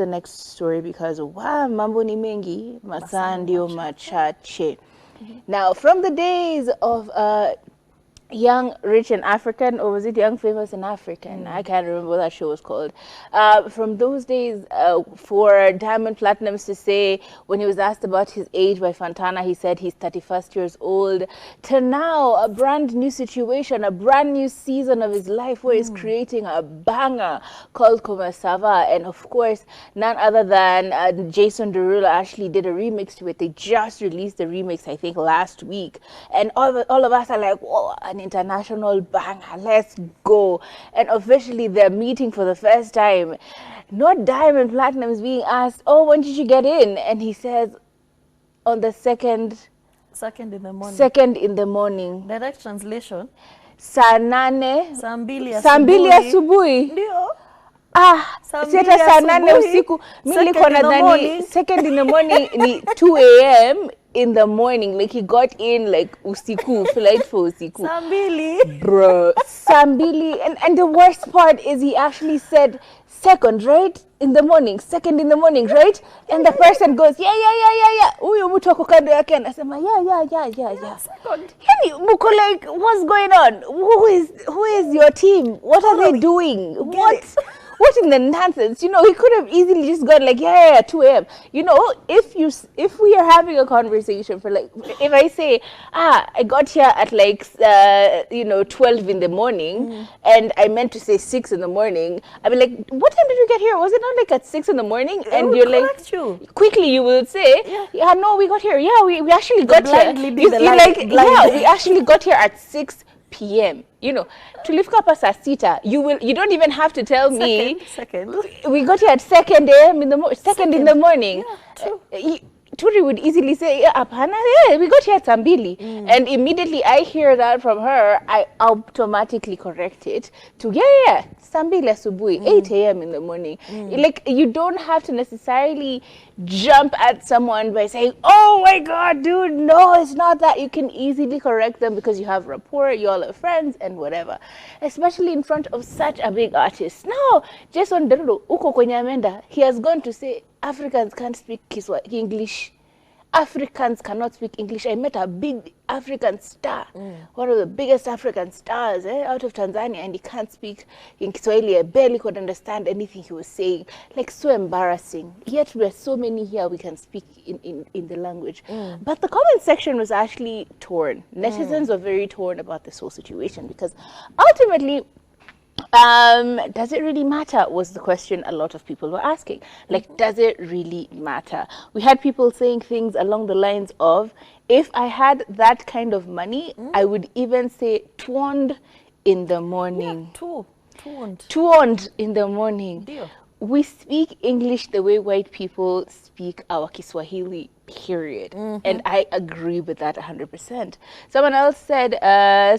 next story because mambo ni mengi, masaa ndio machache. Now, from the days of Young, Rich and African, or was it Young, Famous and African? I can't remember what that show was called. From those days, for Diamond Platnumz to say, when he was asked about his age by Fantana, he said he's 31st years old, to now a brand new situation, a brand new season of his life where he's creating a banger called Kumasava. And of course, none other than Jason Derulo actually did a remix to it. They just released the remix, I think, last week. And all of us are like, whoa, an international banger, let's go. And officially they're meeting for the first time. Not Diamond Platnumz being asked, oh, when did you get in? And he says, on the second in the morning. Second in the morning. Direct translation. Saa nane. Saa mbili asubuhi. Ndio. Sita saa nane usiku. Mimi nilikuwa nadhani second in the morning ni 2 a.m. in the morning. Like he got in like usiku, flight for usiku. Saa mbili. Bro, saa mbili. And the worst part is he actually said second, right? In the morning, second in the morning, right? And the person goes, yeah. Huyu mtu ako kando yake anasema, yeah. Second. Yani, muko like, what's going on? Who is your team? What are they doing? What in the nonsense? You know, he could have easily just gone like, yeah, 2 a.m. You know, if we are having a conversation for like, if I say, I got here at like, 12 in the morning, and I meant to say 6 in the morning, I'd be like, what time did you get here? Was it not like at 6 in the morning? And you're like, quickly you will say, yeah, no, we got here. Yeah, we actually got here. You're like, yeah, we actually got here at 6 p.m. You know, tulifika pa saa sita. You don't even have to tell me. Second. We got here at 2 a.m. in the morning. Yeah, true. Turi would easily say, apana, we got here at saa mbili. And immediately I hear that from her, I automatically correct it to, saa mbili asubuhi, 8 a.m. in the morning. Like, you don't have to necessarily jump at someone by saying, oh my God, dude, no, it's not that. You can easily correct them because you have rapport, you all are friends and whatever. Especially in front of such a big artist. Now, Jason Derulo, uko kwenye amenda, he has gone to say, Africans can't speak English. Africans cannot speak English. I met a big African star, one of the biggest African stars out of Tanzania, and he can't speak in Kiswahili. I barely could understand anything he was saying. Like, so embarrassing. Yet there are so many here we can speak in the language. But the comment section was actually torn. Netizens were very torn about this whole situation because ultimately, does it really matter was the question a lot of people were asking. Like, does it really matter? We had people saying things along the lines of, if I had that kind of money, I would even say twond in the morning. Yeah, twond in the morning. Deal. We speak English the way white people speak our Kiswahili, period. And I agree with that 100%. Someone else said,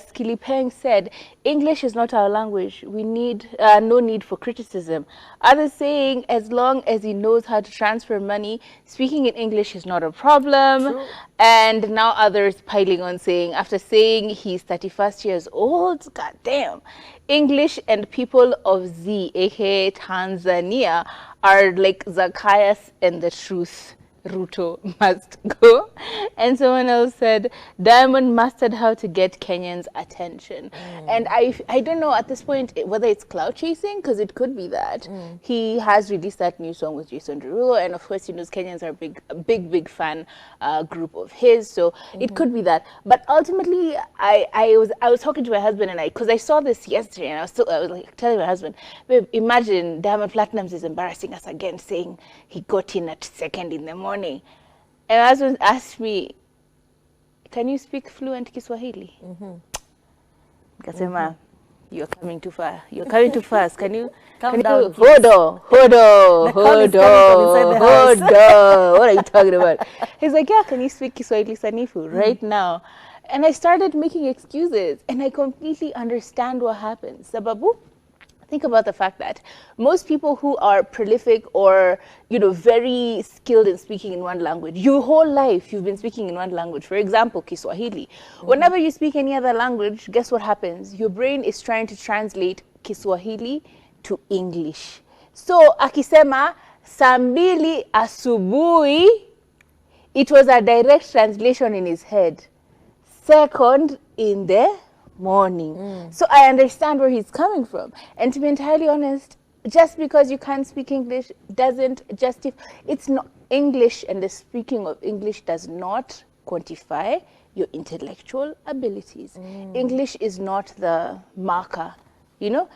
Skilly Peng said, English is not our language. We need no need for criticism. Others saying, as long as he knows how to transfer money, speaking in English is not a problem. True. And now others piling on saying, after saying he's 31st years old, goddamn, English and people of Z, aka Tanzania, are like Zacchaeus and the truth. Ruto must go. And someone else said, Diamond mastered how to get Kenyans' attention. And I don't know at this point whether it's clout chasing, because it could be that. He has released that new song with Jason Derulo, and of course, you know, Kenyans are a big fan group of his, so it could be that. But ultimately, I was talking to my husband, and because I saw this yesterday, and I was like telling my husband, babe, imagine Diamond Platnumz is embarrassing us again, saying he got in at 2 in the morning. And my husband asked me, can you speak fluent Kiswahili? Kasema, you're coming too far. You're coming too fast. Can you Calm down, hold on. What are you talking about? He's like, yeah, can you speak Kiswahili Sanifu right now? And I started making excuses, and I completely understand what happens. Sababu, think about the fact that most people who are prolific or, you know, very skilled in speaking in one language, your whole life you've been speaking in one language. For example, Kiswahili. Whenever you speak any other language, guess what happens? Your brain is trying to translate Kiswahili to English. So, akisema, saa mbili asubuhi, it was a direct translation in his head. Second in the morning. So I understand where he's coming from. And to be entirely honest, just because you can't speak English doesn't justify. It's not English, and the speaking of English does not quantify your intellectual abilities. English is not the marker. You know,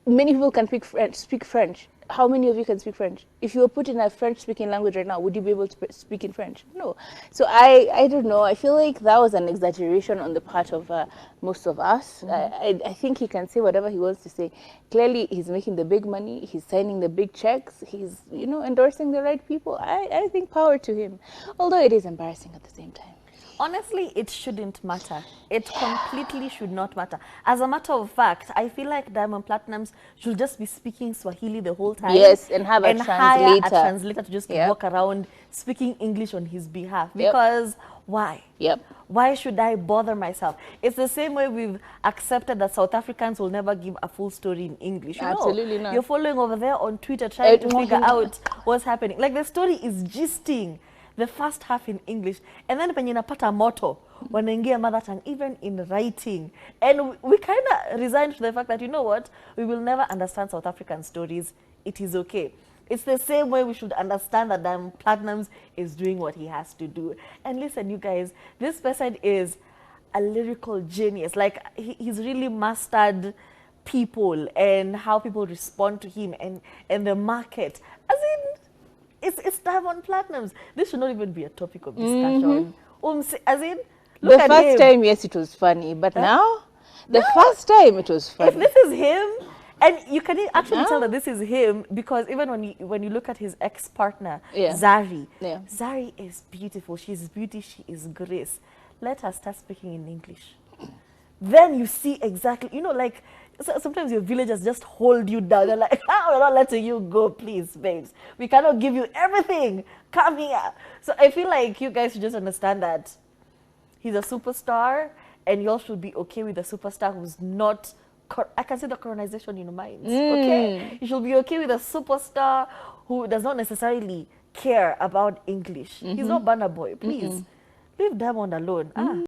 many people can speak French. How many of you can speak French? If you were put in a French-speaking language right now, would you be able to speak in French? No. So I don't know. I feel like that was an exaggeration on the part of most of us. I think he can say whatever he wants to say. Clearly, he's making the big money. He's signing the big checks. He's, you know, endorsing the right people. I think power to him. Although it is embarrassing at the same time. Honestly, it shouldn't matter. It completely should not matter. As a matter of fact, I feel like Diamond Platnumz should just be speaking Swahili the whole time. Yes, and have a hire a translator. translator to just walk around speaking English on his behalf. Yep. Because why? Yep. Why should I bother myself? It's the same way we've accepted that South Africans will never give a full story in English. You Absolutely know, not. You're following over there on Twitter trying to figure out what's happening. Like the story is gisting the first half in English, and then penye napata moto wanaingia mother tongue, even in writing. And we kind of resigned to the fact that, you know what, we will never understand South African stories. It is okay. It's the same way we should understand that Diamond Platnumz is doing what he has to do. And listen, you guys, this person is a lyrical genius. Like, he's really mastered people and how people respond to him and the market. As in, it's Diamond Platnumz. This should not even be a topic of discussion. As in, look at him. The first time, yes, it was funny, but now, the first time it was funny. If this is him, and you can actually tell that this is him, because even when you look at his ex-partner, Zari, Zari is beautiful. She's beauty, she is grace. Let her start speaking in English. Then you see exactly, you know, like, sometimes your villagers just hold you down. They're like, oh, we're not letting you go, please, babes. We cannot give you everything. Come here. So I feel like you guys should just understand that he's a superstar, and y'all should be okay with a superstar who's not, I can say the colonization in your minds, okay? You should be okay with a superstar who does not necessarily care about English. He's not Burna Boy, please. Leave Diamond alone.